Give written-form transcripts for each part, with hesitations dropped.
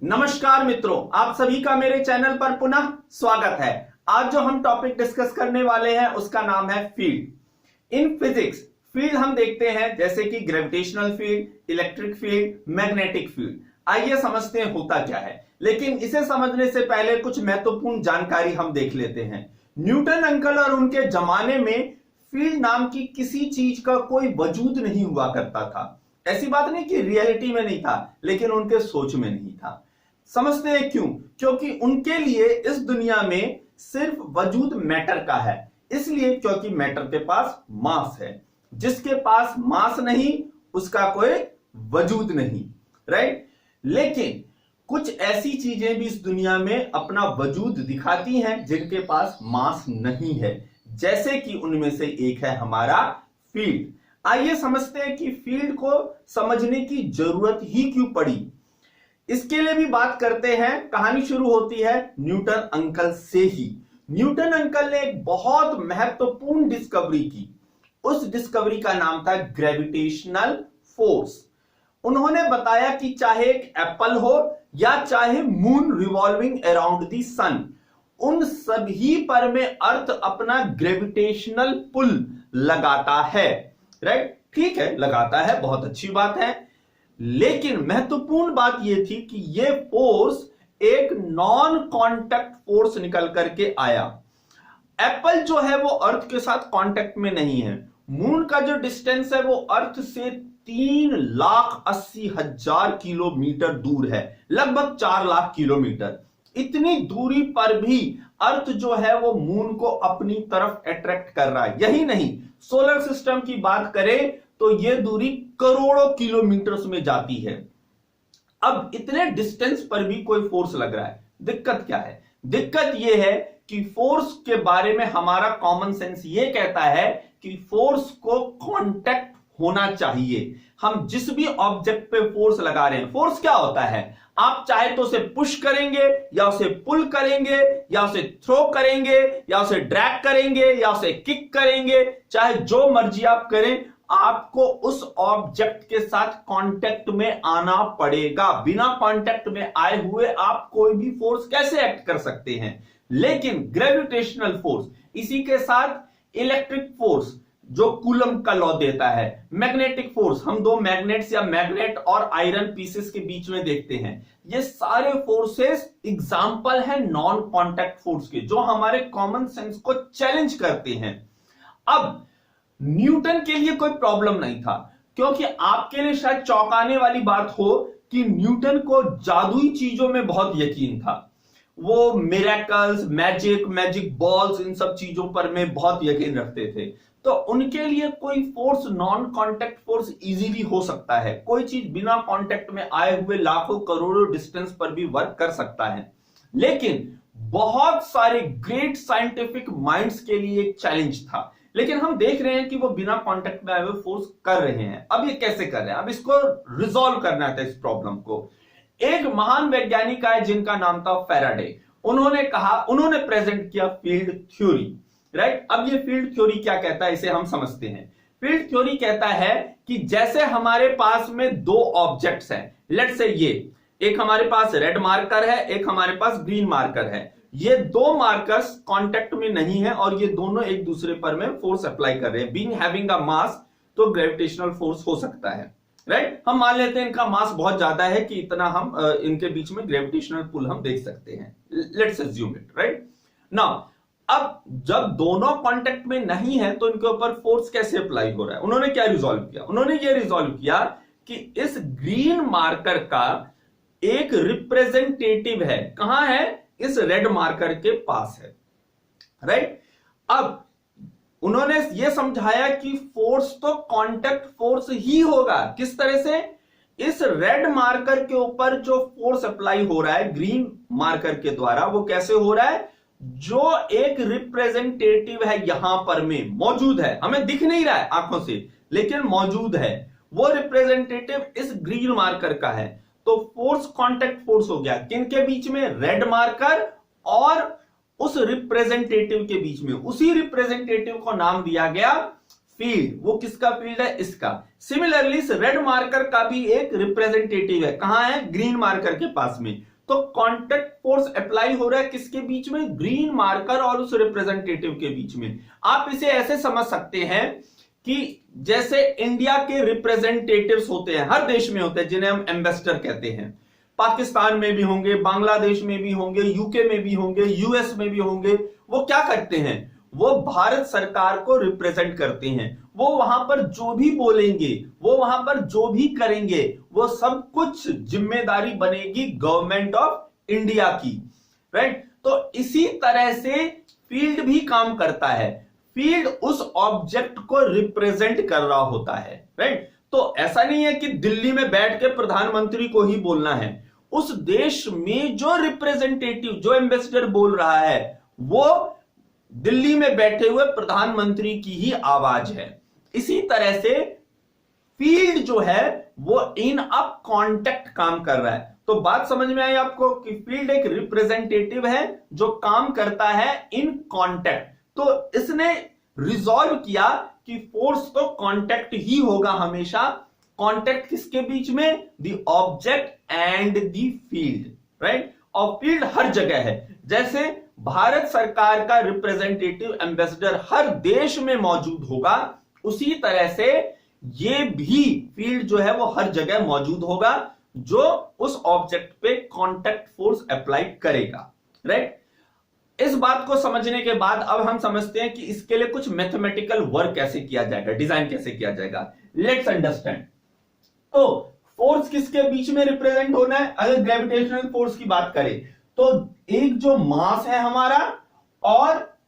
नमस्कार मित्रों, आप सभी का मेरे चैनल पर पुनः स्वागत है। आज जो हम टॉपिक डिस्कस करने वाले हैं उसका नाम है फील्ड। इन फिजिक्स फील्ड हम देखते हैं जैसे कि gravitational field, electric field, magnetic field. आइए समझते हैं होता क्या है, लेकिन इसे समझने से पहले कुछ महत्वपूर्ण जानकारी हम देख लेते हैं। न्यूटन अंकल और उनके जमाने में फील्ड नाम की किसी चीज का कोई वजूद नहीं हुआ करता था। ऐसी बात नहीं कि रियलिटी में नहीं था, लेकिन उनके सोच में नहीं था। समझते हैं क्यों? क्योंकि उनके लिए इस दुनिया में सिर्फ वजूद मैटर का है। इसलिए क्योंकि मैटर के पास मास है। जिसके पास मास नहीं उसका कोई वजूद नहीं, राइट। लेकिन कुछ ऐसी चीजें भी इस दुनिया में अपना वजूद दिखाती हैं जिनके पास मास नहीं है, जैसे कि उनमें से एक है हमारा फील्ड। आइए समझते हैं कि फील्ड को समझने की जरूरत ही क्यों पड़ी। इसके लिए भी बात करते हैं। कहानी शुरू होती है न्यूटन अंकल से ही। न्यूटन अंकल ने एक बहुत महत्वपूर्ण डिस्कवरी की। उस डिस्कवरी का नाम था ग्रेविटेशनल फोर्स। उन्होंने बताया कि चाहे एक एप्पल हो या चाहे मून रिवॉल्विंग अराउंड द सन, उन सभी पर में अर्थ अपना ग्रेविटेशनल पुल लगाता है, राइट। ठीक है, लगाता है, बहुत अच्छी बात है। लेकिन महत्वपूर्ण बात यह थी कि यह फोर्स एक नॉन कांटेक्ट फोर्स निकल करके आया। एप्पल जो है वो अर्थ के साथ कांटेक्ट में नहीं है। मून का जो डिस्टेंस है वो अर्थ से 3,80,000 किलोमीटर दूर है, लगभग 4 लाख किलोमीटर। इतनी दूरी पर भी अर्थ जो है वो मून को अपनी तरफ अट्रैक्ट कर रहा है। यही नहीं, सोलर सिस्टम की बात करें तो यह दूरी करोड़ों किलोमीटर्स में जाती है। अब इतने डिस्टेंस पर भी कोई फोर्स लग रहा है। दिक्कत क्या है? दिक्कत यह है कि फोर्स के बारे में हमारा कॉमन सेंस यह कहता है कि फोर्स को कांटेक्ट होना चाहिए। हम जिस भी ऑब्जेक्ट पे फोर्स लगा रहे हैं, फोर्स क्या होता है? आप चाहे तो उसे पुश करेंगे या उसे पुल करेंगे या उसे थ्रो करेंगे या उसे ड्रैग करेंगे या उसे किक करेंगे, चाहे जो मर्जी आप करें, आपको उस ऑब्जेक्ट के साथ कांटेक्ट में आना पड़ेगा। बिना कांटेक्ट में आए हुए आप कोई भी फोर्स कैसे एक्ट कर सकते हैं? लेकिन ग्रेविटेशनल फोर्स, इसी के साथ इलेक्ट्रिक फोर्स जो कूलम का लॉ देता है, मैग्नेटिक फोर्स, हम दो मैग्नेट्स या मैग्नेट और आयरन पीसेस के बीच में देखते हैं, ये सारे फोर्सेस एग्जांपल है नॉन कांटेक्ट फोर्स के, जो हमारे कॉमन सेंस को चैलेंज करते हैं। अब न्यूटन के लिए कोई प्रॉब्लम नहीं था, क्योंकि आपके लिए शायद चौंकाने वाली बात हो कि न्यूटन को जादुई चीजों में बहुत यकीन था। वो मिरेकल्स, मैजिक बॉल्स, इन सब चीजों पर में बहुत यकीन रखते थे। तो उनके लिए कोई force, non contact force easily हो सकता है। कोई चीज बिना कांटेक्ट में आए हुए लाखों करोड़ों डिस्टेंस पर भी वर्क कर सकता है। लेकिन बहुत सारे ग्रेट साइंटिफिक माइंड्स के लिए एक चैलेंज था। लेकिन हम देख रहे हैं कि वो बिना कांटेक्ट में आए हुए फोर्स कर रहे हैं। अब ये कैसे कर रहे हैं? अब इसको रिजॉल्व करना था, इस प्रॉब्लम को। एक महान वैज्ञानिक आए जिनका नाम था फैराडे। उन्होंने प्रेजेंट किया फील्ड थ्योरी, राइट। अब ये फील्ड थ्योरी क्या कहता है, इसे हम समझते हैं। फील्ड थ्योरी कहता है कि जैसे हमारे पास में दो ऑब्जेक्ट्स हैं, लेट्स से ये एक हमारे पास रेड मार्कर है, एक हमारे पास ग्रीन मार्कर है। ये दो मार्कर्स कांटेक्ट में नहीं है और ये दोनों एक दूसरे पर में फोर्स अप्लाई कर रहे हैं। बीइंग हैविंग अ मास, तो ग्रेविटेशनल फोर्स हो सकता है, राइट। हम मान लेते हैं इनका मास बहुत ज्यादा है कि इतना हम इनके बीच में ग्रेविटेशनल पुल हम देख सकते हैं। Let's assume it, right. Now अब जब दोनों कांटेक्ट में नहीं है तो इनके ऊपर फोर्स कैसे अप्लाई हो रहा है? उन्होंने क्या रिजॉल्व किया? उन्होंने ये रिजॉल्व किया कि इस ग्रीन मार्कर का एक रिप्रेजेंटेटिव है। कहां है? इस रेड मार्कर के पास है, राइट। अब उन्होंने यह समझाया कि फोर्स तो कांटेक्ट फोर्स ही होगा। किस तरह से? इस रेड मार्कर के ऊपर जो फोर्स अप्लाई हो रहा है ग्रीन मार्कर के द्वारा, वो कैसे हो रहा है? जो एक रिप्रेजेंटेटिव है यहां पर में मौजूद है, हमें दिख नहीं रहा है आंखों से, लेकिन मौजूद है। वो रिप्रेजेंटेटिव इस ग्रीन मार्कर का है। तो फोर्स कांटेक्ट फोर्स हो गया। किनके बीच में? रेड मार्कर और उस रिप्रेजेंटेटिव के बीच में। उसी रिप्रेजेंटेटिव को नाम दिया गया फील्ड, वो किसका फील्ड है? इसका। सिमिलरली इस रेड मार्कर का भी एक रिप्रेजेंटेटिव है, कहां है? ग्रीन मार्कर के पास में। तो कॉन्टैक्ट फोर्स अप्लाई हो रहा है किसके बीच में? ग्रीन मार्कर और उस रिप्रेजेंटेटिव के बीच में। आप इसे ऐसे समझ सकते हैं कि जैसे इंडिया के रिप्रेजेंटेटिव्स होते हैं, हर देश में होते हैं, जिन्हें हम एम्बेसडर कहते हैं। पाकिस्तान में भी होंगे, बांग्लादेश में भी होंगे, यूके में भी होंगे, यूएस में भी होंगे। वो क्या करते हैं? वो भारत सरकार को रिप्रेजेंट करते हैं। वो वहां पर जो भी बोलेंगे, वो वहां पर जो भी करेंगे, वो सब कुछ जिम्मेदारी बनेगी गवर्नमेंट ऑफ इंडिया की, राइट? तो इसी तरह से फील्ड भी काम करता है। फील्ड उस ऑब्जेक्ट को रिप्रेजेंट कर रहा होता है, राइट? तो ऐसा नहीं है कि दिल्ली में बैठ के प्रधानमंत्री को ही बोलना है। उस देश में जो रिप्रेजेंटेटिव, जो एम्बेसडर बोल रहा है, वो दिल्ली में बैठे हुए प्रधानमंत्री की ही आवाज है। इसी तरह से फील्ड जो है वो इन अ कॉन्टेक्ट काम कर रहा है। तो बात समझ में आई आपको कि फील्ड एक रिप्रेजेंटेटिव है जो काम करता है इन कॉन्टेक्ट। तो इसने रिजॉल्व किया कि फोर्स तो कॉन्टेक्ट ही होगा हमेशा। कॉन्टेक्ट किसके बीच में? The object and the field, right? और फील्ड हर जगह है। जैसे भारत सरकार का रिप्रेजेंटेटिव एम्बेसडर हर देश में मौजूद होगा, उसी तरह से ये भी फील्ड जो है वो हर जगह मौजूद होगा, जो उस ऑब्जेक्ट पे कॉन्टैक्ट फोर्स अप्लाई करेगा, राइट? इस बात को समझने के बाद अब हम समझते हैं कि इसके लिए कुछ मैथमेटिकल वर्क कैसे किया जाएगा, डिजाइन कैसे किया जाएगा। Let's understand. तो फोर्स किसके बीच में रिप्रेजेंट होना है? अगर ग्रेविटेशनल फोर्स की बात करें तो एक जो मास है हमारा और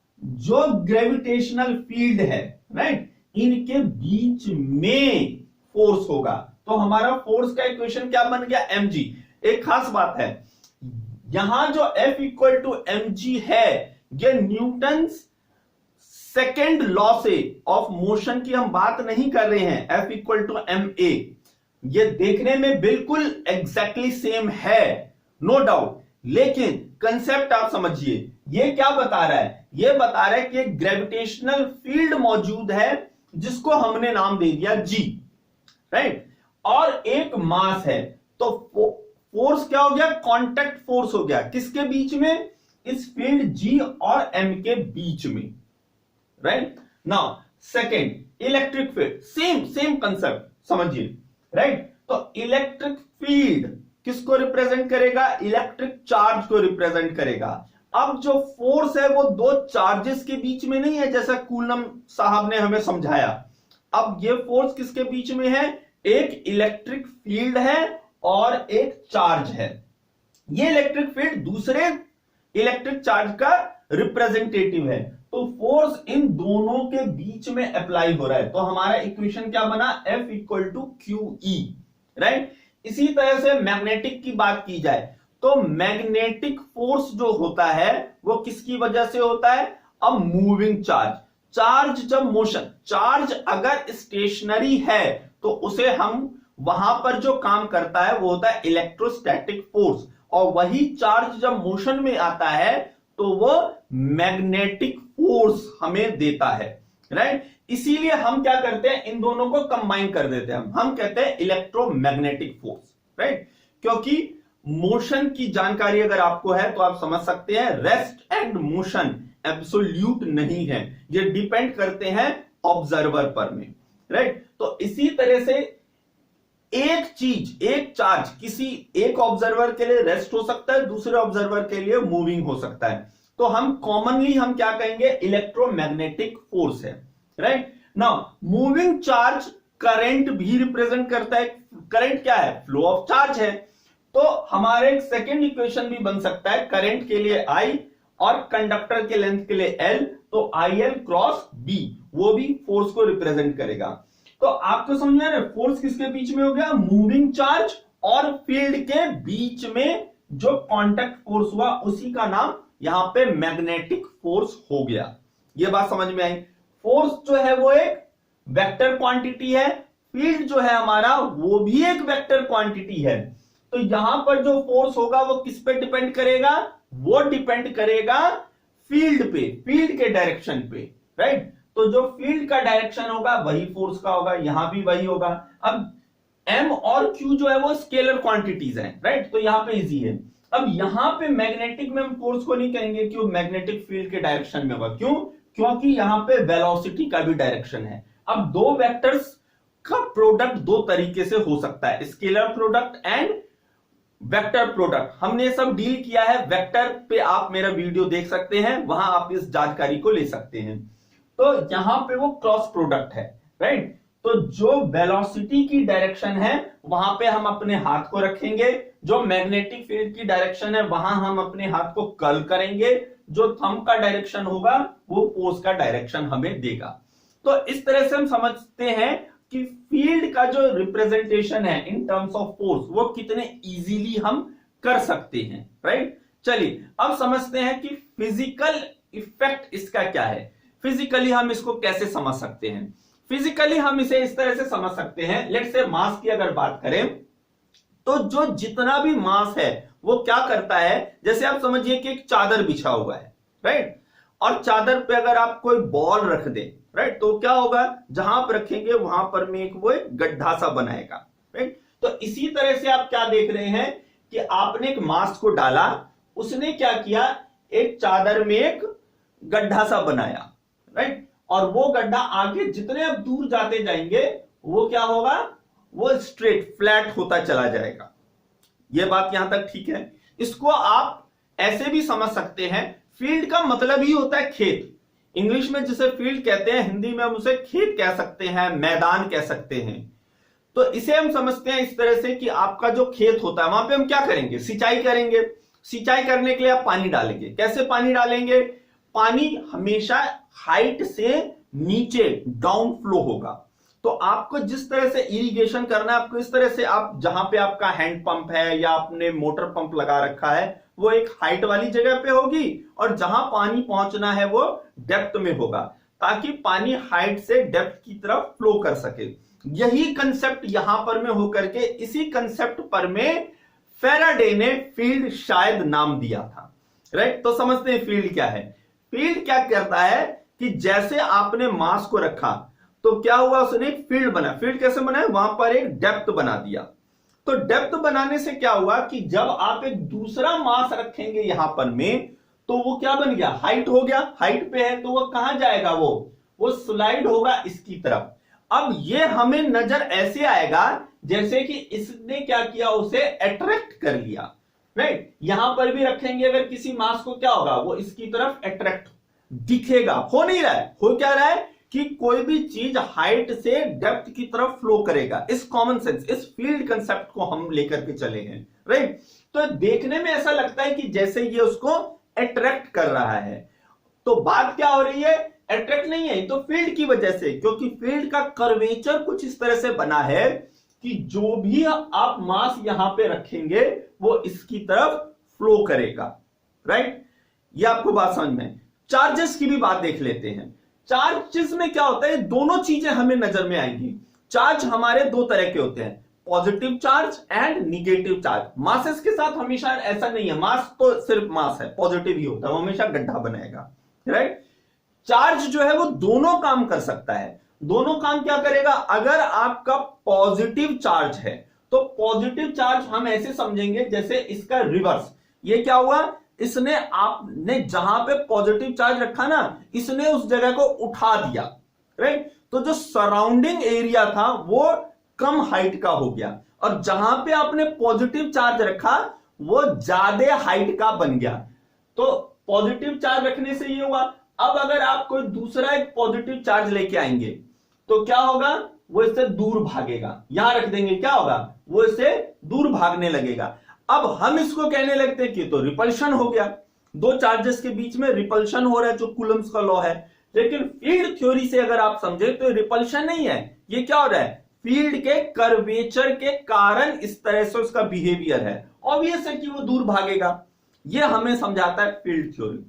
जो ग्रेविटेशनल फील्ड है, राइट, इनके बीच में फोर्स होगा। तो हमारा फोर्स का इक्वेशन क्या बन गया? mg। एक खास बात है, यहां जो F इक्वल टू mg है, ये न्यूटन सेकेंड लॉ से ऑफ मोशन की हम बात नहीं कर रहे हैं। F इक्वल टू ma, ये देखने में बिल्कुल एग्जैक्टली सेम है, नो डाउट, लेकिन कंसेप्ट आप समझिए। ये क्या बता रहा है? ये बता रहा है कि एक ग्रेविटेशनल फील्ड मौजूद है जिसको हमने नाम दे दिया g, राइट? और एक मास है। तो फोर्स क्या हो गया? कांटेक्ट फोर्स हो गया। किसके बीच में? इस फील्ड g और m के बीच में, right? Now second, electric field, same concept समझिए, राइट? तो इलेक्ट्रिक फील्ड किसको रिप्रेजेंट करेगा? इलेक्ट्रिक चार्ज को रिप्रेजेंट करेगा। अब जो फोर्स है वो दो चार्जेस के बीच में नहीं है, जैसा कूलम साहब ने हमें समझाया। अब ये फोर्स किसके बीच में है? एक इलेक्ट्रिक फील्ड है और एक चार्ज है। ये इलेक्ट्रिक फील्ड दूसरे इलेक्ट्रिक चार्ज का रिप्रेजेंटेटिव है। तो फोर्स इन दोनों के बीच में अप्लाई हो रहा है। तो हमारा इक्वेशन क्या बना? F equal to QE, right? इसी तरह से मैग्नेटिक की बात की जाए तो मैग्नेटिक फोर्स जो होता है वो किसकी वजह से होता है? अब मूविंग चार्ज जब मोशन, चार्ज अगर स्टेशनरी है तो उसे हम वहां पर जो काम करता है वो होता है इलेक्ट्रोस्टैटिक फोर्स, और वही चार्ज जब मोशन में आता है तो वो मैग्नेटिक फोर्स हमें देता है, राइट? इसीलिए हम क्या करते हैं? इन दोनों को कंबाइन कर देते हैं। हम कहते हैं इलेक्ट्रोमैग्नेटिक फोर्स, राइट? क्योंकि मोशन की जानकारी अगर आपको है तो आप समझ सकते हैं रेस्ट एंड मोशन एब्सोल्यूट नहीं है, ये डिपेंड करते हैं ऑब्जर्वर पर में, राइट? तो इसी तरह से एक चीज, एक चार्ज किसी एक ऑब्जर्वर के लिए रेस्ट हो सकता है, दूसरे ऑब्जर्वर के लिए मूविंग हो सकता है। तो हम कॉमनली हम क्या कहेंगे? इलेक्ट्रोमैग्नेटिक फोर्स है, right? Now moving charge current भी रिप्रेजेंट करता है। करंट क्या है? फ्लो ऑफ चार्ज है। तो हमारे एक सेकेंड इक्वेशन भी बन सकता है, करंट के लिए I और कंडक्टर के लेंथ के लिए L, तो IL क्रॉस B, वो भी फोर्स को रिप्रेजेंट करेगा। तो आपको समझ में आ रहा है फोर्स किसके बीच में हो गया? मूविंग चार्ज और फील्ड के बीच में जो कांटेक्ट फोर्स हुआ उसी का नाम यहां पे मैग्नेटिक फोर्स हो गया। ये बात समझ में आई? फोर्स जो है वो एक वेक्टर क्वांटिटी है, फील्ड जो है हमारा वो भी एक वेक्टर क्वांटिटी है। तो यहां पर जो फोर्स होगा वो किस पे डिपेंड करेगा? वो डिपेंड करेगा फील्ड पे, फील्ड के डायरेक्शन पे, राइट? तो जो फील्ड का डायरेक्शन होगा वही फोर्स का होगा, यहां भी वही होगा। अब m और q जो है वो स्केलर क्वांटिटीज हैं, राइट, तो यहां पे इजी है। अब यहां पे मैग्नेटिक में हम फोर्स को नहीं कहेंगे कि वो मैग्नेटिक फील्ड के डायरेक्शन में होगा। क्यों? क्योंकि यहां पे वेलोसिटी का भी डायरेक्शन है। अब दो वेक्टर्स का प्रोडक्ट दो तरीके से हो सकता है, scalar product and vector product. हमने सब डील किया है, वेक्टर पे आप मेरा वीडियो देख सकते हैं, वहां आप इस जानकारी को ले सकते हैं। तो यहां पे वो क्रॉस प्रोडक्ट है, राइट। तो जो वेलोसिटी की डायरेक्शन है वहां पे हम अपने हाथ को रखेंगे, जो मैग्नेटिक फील्ड की डायरेक्शन है वहां हम अपने हाथ को कर्ल करेंगे, जो थंब का डायरेक्शन होगा वो फोर्स का डायरेक्शन हमें देगा। तो इस तरह से हम समझते हैं कि फील्ड का जो रिप्रेजेंटेशन है इन टर्म्स ऑफ फोर्स वो कितने इजीली हम कर सकते हैं, राइट। चलिए अब समझते हैं कि फिजिकल इफेक्ट इसका क्या है। फिजिकली हम इसको कैसे समझ सकते हैं? फिजिकली हम इसे इस तरह से समझ सकते हैं, लेट्स से मास की अगर बात करें तो जो जितना भी मास है वो क्या करता है, जैसे आप समझिए कि एक चादर बिछा हुआ है, राइट, और चादर पे अगर आप कोई बॉल रख दे, राइट, तो क्या होगा, जहां पर रखेंगे वहां पर में एक वो गड्ढा सा बनाएगा, राइट। तो इसी तरह से आप क्या देख रहे हैं कि आपने एक मास को डाला, उसने क्या किया, एक चादर में एक गड्ढा सा बनाया, राइट, और वो गड्ढा आगे जितने आप दूर जाते जाएंगे वो क्या होगा, वो स्ट्रेट फ्लैट होता चला जाएगा। ये बात यहां तक ठीक है। इसको आप ऐसे भी समझ सकते हैं, फील्ड का मतलब ही होता है खेत। इंग्लिश में जिसे फील्ड कहते हैं, हिंदी में हम उसे खेत कह सकते हैं, मैदान कह सकते हैं। तो इसे हम समझते हैं इस तरह से कि आपका जो खेत होता है वहां पे हम क्या करेंगे, सिंचाई करेंगे। सिंचाई करने के लिए आप पानी डालेंगे। कैसे पानी डालेंगे? पानी हमेशा हाइट से नीचे डाउन फ्लो होगा। तो आपको जिस तरह से इरिगेशन करना है, आपको इस तरह से, आप जहां पे आपका हैंड पंप है या आपने मोटर पंप लगा रखा है वो एक हाइट वाली जगह पे होगी, और जहां पानी पहुंचना है वो डेप्थ में होगा, ताकि पानी हाइट से डेप्थ की तरफ फ्लो कर सके। यही कंसेप्ट यहां पर में होकर के, इसी कंसेप्ट पर में फैराडे ने फील्ड शायद नाम दिया था, राइट। तो समझते हैं फील्ड क्या है। फील्ड क्या करता है कि जैसे आपने मास को रखा तो क्या हुआ, उसने एक फील्ड बना। फील्ड कैसे बना? वहां पर एक डेप्थ बना दिया। तो डेप्थ बनाने से क्या हुआ कि जब आप एक दूसरा मास रखेंगे यहां पर में, तो वो क्या बन गया, हाइट हो गया। हाइट पे है तो वो कहां जाएगा, वो स्लाइड होगा इसकी तरफ। अब ये हमें नजर ऐसे आएगा जैसे कि इसने क्या किया, उसे अट्रैक्ट कर लिया, राइट। यहां पर भी रखेंगे अगर किसी मास को, क्या होगा, वो इसकी तरफ अट्रैक्ट दिखेगा। हो नहीं रहा है, हो क्या रहा है कि कोई भी चीज हाइट से डेप्थ की तरफ फ्लो करेगा। इस कॉमन सेंस, इस फील्ड कंसेप्ट को हम लेकर के चले हैं, राइट। तो देखने में ऐसा लगता है कि जैसे ये उसको अट्रैक्ट कर रहा है। तो बात क्या हो रही है, अट्रैक्ट नहीं है, तो फील्ड की वजह से, क्योंकि फील्ड का कर्वेचर कुछ इस तरह से बना है कि जो भी आप मास यहां पे रखेंगे वो इसकी तरफ फ्लो करेगा, राइट। ये आपको बात समझ में। चार्जेस की भी बात देख लेते हैं। चार्जेस में क्या होता है, दोनों चीजें हमें नजर में आएंगी। चार्ज हमारे दो तरह के होते हैं, positive charge and negative charge. Masses के साथ हमेशा ऐसा नहीं है, मास तो सिर्फ मास है, पॉजिटिव ही होता है, वो हमेशा गड्ढा बनाएगा, राइट। चार्ज जो है वो दोनों काम कर सकता है। दोनों काम क्या करेगा, अगर आपका पॉजिटिव चार्ज है तो पॉजिटिव चार्ज हम ऐसे समझेंगे जैसे इसका रिवर्स। ये क्या हुआ, इसने, आपने जहां पे पॉजिटिव चार्ज रखा ना, इसने उस जगह को उठा दिया, राइट। तो जो सराउंडिंग एरिया था वो कम हाइट का हो गया, और जहां पे आपने पॉजिटिव चार्ज रखा वो ज्यादा हाइट का बन गया। तो पॉजिटिव चार्ज रखने से ये हुआ। अब अगर आप कोई दूसरा एक पॉजिटिव चार्ज लेके आएंगे तो क्या होगा, वो इससे दूर भागेगा। यहां रख देंगे, क्या होगा, वो इससे दूर भागने लगेगा। अब हम इसको कहने लगते हैं कि तो रिपल्शन हो गया, दो चार्जेस के बीच में रिपल्शन हो रहा है, जो कूलम्स का लॉ है। लेकिन फील्ड थ्योरी से अगर आप समझे तो रिपल्शन नहीं है, ये क्या हो रहा है, फील्ड के कर्वेचर के कारण इस तरह से उसका बिहेवियर है। ऑब्वियस है कि वो दूर भागेगा, ये हमें समझाता है फील्ड थ्योरी।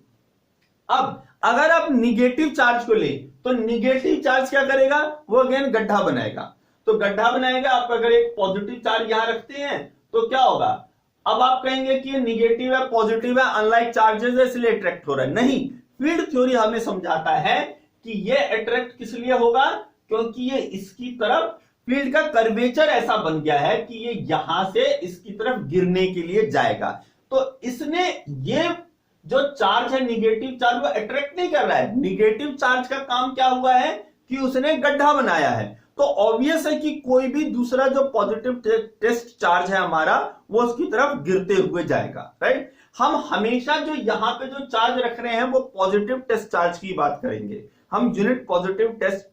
अब अगर आप निगेटिव चार्ज को ले तो निगेटिव चार्ज क्या करेगा, वो अगेन गड्ढा बनाएगा। तो गड्ढा बनाएगा, आप अगर एक पॉजिटिव चार्ज यहां रखते हैं तो क्या होगा, अब आप कहेंगे कि ये निगेटिव है, पॉजिटिव है, अनलाइक चार्जेस है इसलिए अट्रैक्ट हो रहा है। नहीं, फील्ड थ्योरी हमें समझाता है कि ये अट्रैक्ट किस लिए होगा, क्योंकि ये इसकी तरफ फील्ड का कर्वेचर ऐसा बन गया है कि ये यहां से इसकी तरफ गिरने के लिए जाएगा। तो इसने ये जो चार्ज है निगेटिव चार्ज वो अट्रैक्ट नहीं कर रहा है, निगेटिव चार्ज का काम क्या हुआ है कि उसने गड्ढा बनाया है। तो ऑब्वियस है कि कोई भी दूसरा जो पॉजिटिव टेस्ट चार्ज है हमारा वो उसकी तरफ गिरते हुए जाएगा, राइट। हम हमेशा जो यहां पे जो चार्ज रख रहे हैं वो पॉजिटिव टेस्ट चार्ज की बात करेंगे, हम यूनिट पॉजिटिव टेस्ट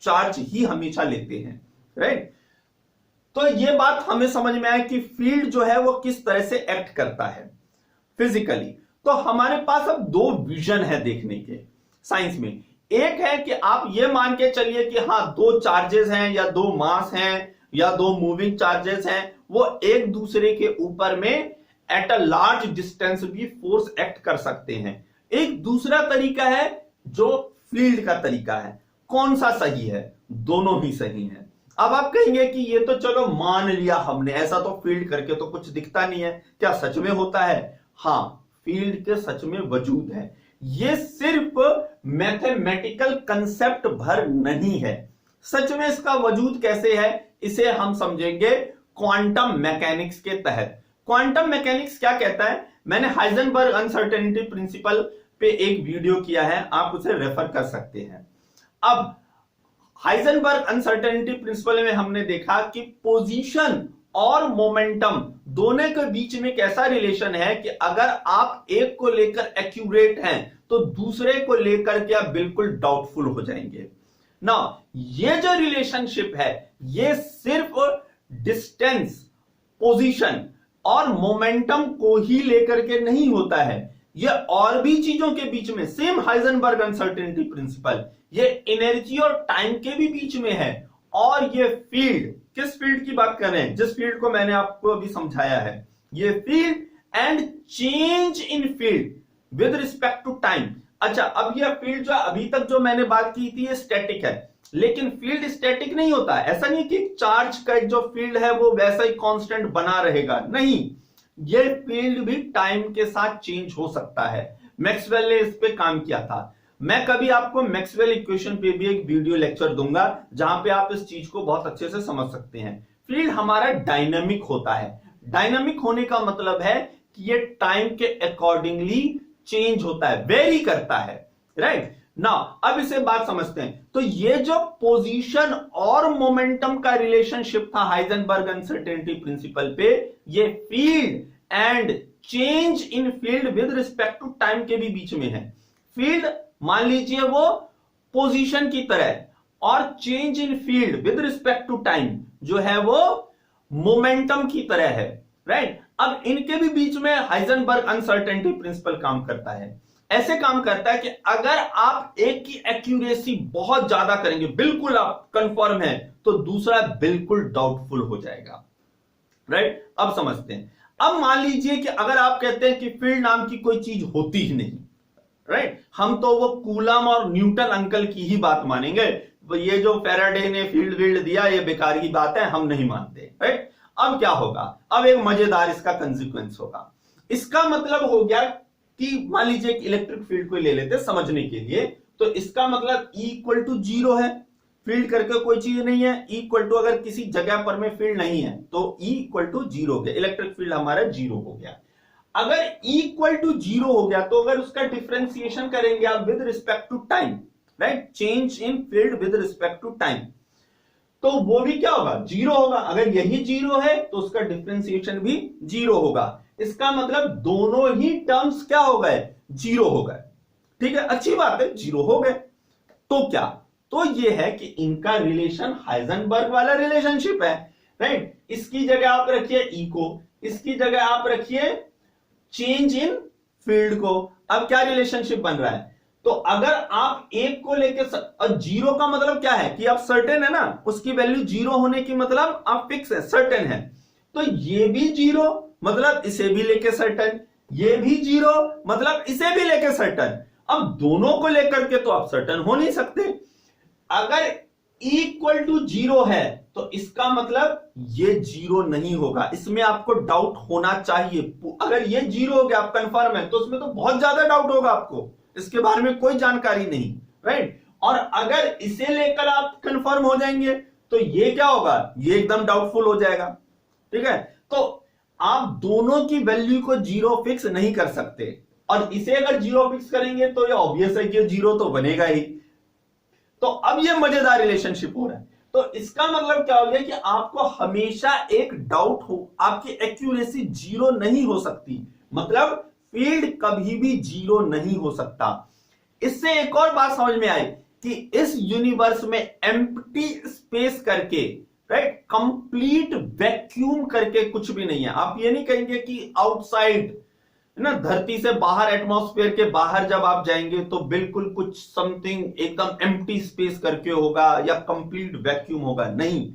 चार्ज ही हमेशा लेते हैं, राइट। तो ये बात हमें समझ में आए कि फील्ड जो है वो किस तरह से एक्ट करता है फिजिकली। तो हमारे पास अब दो विजन है देखने के साइंस में। एक है कि आप ये मान के चलिए कि हाँ दो चार्जेस हैं या दो मास हैं या दो मूविंग चार्जेस हैं, वो एक दूसरे के ऊपर में एट अ लार्ज डिस्टेंस भी फोर्स एक्ट कर सकते हैं। एक दूसरा तरीका है जो फील्ड का तरीका है। कौन सा सही है? दोनों ही सही है। अब आप कहेंगे कि ये तो चलो मान लिया हमने, ऐसा तो फील्ड करके तो कुछ दिखता नहीं है, क्या सच में होता है? हाँ, फील्ड के सच में वजूद है। ये सिर्फ मैथमेटिकल कंसेप्ट भर नहीं है, सच में इसका वजूद कैसे है इसे हम समझेंगे क्वांटम मैकेनिक्स के तहत। क्वांटम मैकेनिक्स क्या कहता है? मैंने हाइजेनबर्ग अनसर्टेनिटी प्रिंसिपल पे एक वीडियो किया है, आप उसे रेफर कर सकते हैं। अब हाइजेनबर्ग अनसर्टेनिटी प्रिंसिपल में हमने देखा कि पोजीशन और मोमेंटम दोनों के बीच में कैसा रिलेशन है कि अगर आप एक को लेकर एक्यूरेट हैं तो दूसरे को लेकर के आप बिल्कुल डाउटफुल हो जाएंगे ना। ये जो रिलेशनशिप है ये सिर्फ डिस्टेंस, पोजीशन और मोमेंटम को ही लेकर के नहीं होता है, ये और भी चीजों के बीच में, सेम हाइजेनबर्ग अनसर्टेनिटी प्रिंसिपल, ये एनर्जी और टाइम के भी बीच में है। और ये फील्ड, किस फील्ड की बात कर रहे हैं? जिस फील्ड को मैंने आपको अभी समझाया है, ये field and change in field with respect to time. अच्छा, अब ये फील्ड जो अभी तक जो मैंने बात की थी ये स्टैटिक है, लेकिन फील्ड स्टैटिक नहीं होता। ऐसा नहीं कि चार्ज का जो फील्ड है वो वैसा ही कांस्टेंट बना रहेगा, नहीं, ये फील्ड भी टाइम के साथ चेंज हो सकता है। मैक्सवेल ने इस पे काम किया था। मैं कभी आपको मैक्सवेल इक्वेशन पे भी एक वीडियो लेक्चर दूंगा जहां पे आप इस चीज को बहुत अच्छे से समझ सकते हैं। फील्ड हमारा डायनामिक होता है। डायनामिक होने का मतलब है कि ये टाइम के अकॉर्डिंगली चेंज होता है, वेरी करता है, राइट ना। अब इसे बात समझते हैं। तो ये जो पोजीशन और मोमेंटम का रिलेशनशिप था हाइजेनबर्ग अनसर्टेनिटी प्रिंसिपल पे, ये field and change in field with respect to time के भी बीच में है। फील्ड मान लीजिए वो पोजीशन की तरह है और change in field with respect to time जो है वो मोमेंटम की तरह है, राइट। अब इनके भी बीच में हाइजेनबर्ग अनसर्टेनिटी प्रिंसिपल काम करता है। ऐसे काम करता है कि अगर आप एक की एक्यूरेसी बहुत ज्यादा करेंगे, बिल्कुल आप कंफर्म है, तो दूसरा बिल्कुल डाउटफुल हो जाएगा, राइट। अब समझते हैं। अब मान लीजिए कि अगर आप कहते हैं कि फील्ड नाम की कोई चीज होती ही नहीं, राइट, हम तो वो कूलम और न्यूटन अंकल की ही बात मानेंगे, ये जो फैराडे ने फील्ड वील्ड दिया ये बेकार की बात है, हम नहीं मानते, राइट। अब क्या होगा? अब एक मजेदार इसका कंसिक्वेंस होगा। इसका मतलब हो गया कि मान लीजिए एक इलेक्ट्रिक फील्ड को ले लेते समझने के लिए, तो इसका मतलब E इक्वल टू 0 है, फील्ड करके कोई चीज नहीं है। E इक्वल टू अगर किसी जगह पर में फील्ड नहीं है तो E इक्वल टू 0 हो गया, इलेक्ट्रिक फील्ड हमारा 0 हो गया। अगर E इक्वल टू 0 हो गया तो अगर उसका डिफरेंशिएशन करेंगे आप with respect to time, right, change in field with respect to time, तो वो भी क्या होगा? 0 होगा। अगर यही 0 है तो उसका डिफरेंशिएशन भी 0 होगा। इसका मतलब दोनों ही टर्म्स क्या हो गए? 0 हो गए, ठीक है, अच्छी बात है, 0 हो गए। तो क्या? तो ये है कि इनका रिलेशन हाइजेनबर्ग वाला रिलेशनशिप है, राइट। इसकी जगह आप रखिए E को, इसकी जगह आप रखिए चेंज इन फील्ड को। अब क्या रिलेशनशिप बन रहा है? तो अगर आप एक को लेके 0 का मतलब क्या है कि आप सर्टेन है ना, उसकी वैल्यू 0 होने की मतलब आप फिक्स है, सर्टेन है। तो ये भी 0 मतलब इसे भी लेके सर्टेन, ये भी 0 मतलब इसे भी लेके सर्टेन। अब दोनों को लेकर के तो आप सर्टेन हो नहीं सकते। अगर E इक्वल टू 0 है तो इसका मतलब ये 0 नहीं होगा, इसमें आपको डाउट होना चाहिए। अगर ये 0 हो गया आप कंफर्म है तो उसमें तो बहुत ज्यादा डाउट होगा आपको, इसके बारे में कोई जानकारी नहीं, राइट। और अगर इसे लेकर आप कंफर्म हो जाएंगे तो ये क्या होगा, ये एकदम डाउटफुल हो जाएगा। ठीक है, तो आप दोनों की वैल्यू को जीरो फिक्स नहीं कर सकते, और इसे अगर जीरो फिक्स करेंगे तो ये ऑब्वियस है कि जीरो तो बनेगा ही। तो अब ये मजेदार रिलेशनशिप हो रहा है। तो इसका मतलब क्या हो गया कि आपको हमेशा एक डाउट हो, आपकी एक्यूरेसी जीरो नहीं हो सकती, मतलब फील्ड कभी भी जीरो नहीं हो सकता। इससे एक और बात समझ में आई कि इस यूनिवर्स में एम्प्टी स्पेस करके, राइट, कंप्लीट वैक्यूम करके कुछ भी नहीं है। आप ये नहीं कहेंगे कि आउटसाइड ना, धरती से बाहर, एटमॉस्फेयर के बाहर जब आप जाएंगे तो बिल्कुल कुछ समथिंग एकदम एम्प्टी स्पेस करके होगा या कंप्लीट वैक्यूम होगा, नहीं।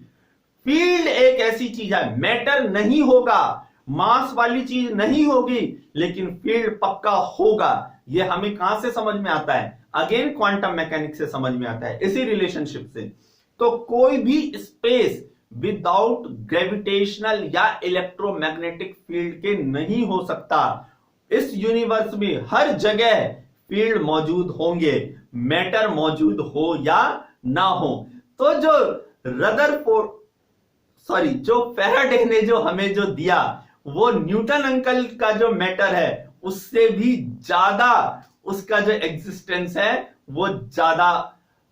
फील्ड एक ऐसी चीज है, मैटर नहीं होगा, मास वाली चीज नहीं होगी, लेकिन फील्ड पक्का होगा। यह हमें कहां से समझ में आता है, अगेन क्वांटम मैकेनिक्स से समझ में आता है, इसी रिलेशनशिप से। तो कोई भी स्पेस विदाउट ग्रेविटेशनल या इलेक्ट्रोमैग्नेटिक फील्ड के नहीं हो सकता। इस यूनिवर्स में हर जगह फील्ड मौजूद होंगे, मैटर मौजूद हो या ना हो। तो जो जो फैराडे ने जो हमें जो दिया, वो न्यूटन अंकल का जो मैटर है उससे भी ज्यादा, उसका जो एग्जिस्टेंस है वो ज्यादा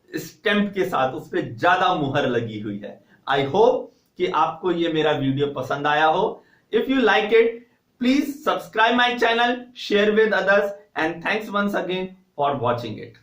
स्टैंप के साथ, उस पर ज्यादा मुहर लगी हुई है। आई होप कि आपको ये मेरा वीडियो पसंद आया हो। If you like it, please subscribe my channel, share with others, and thanks once again for watching it.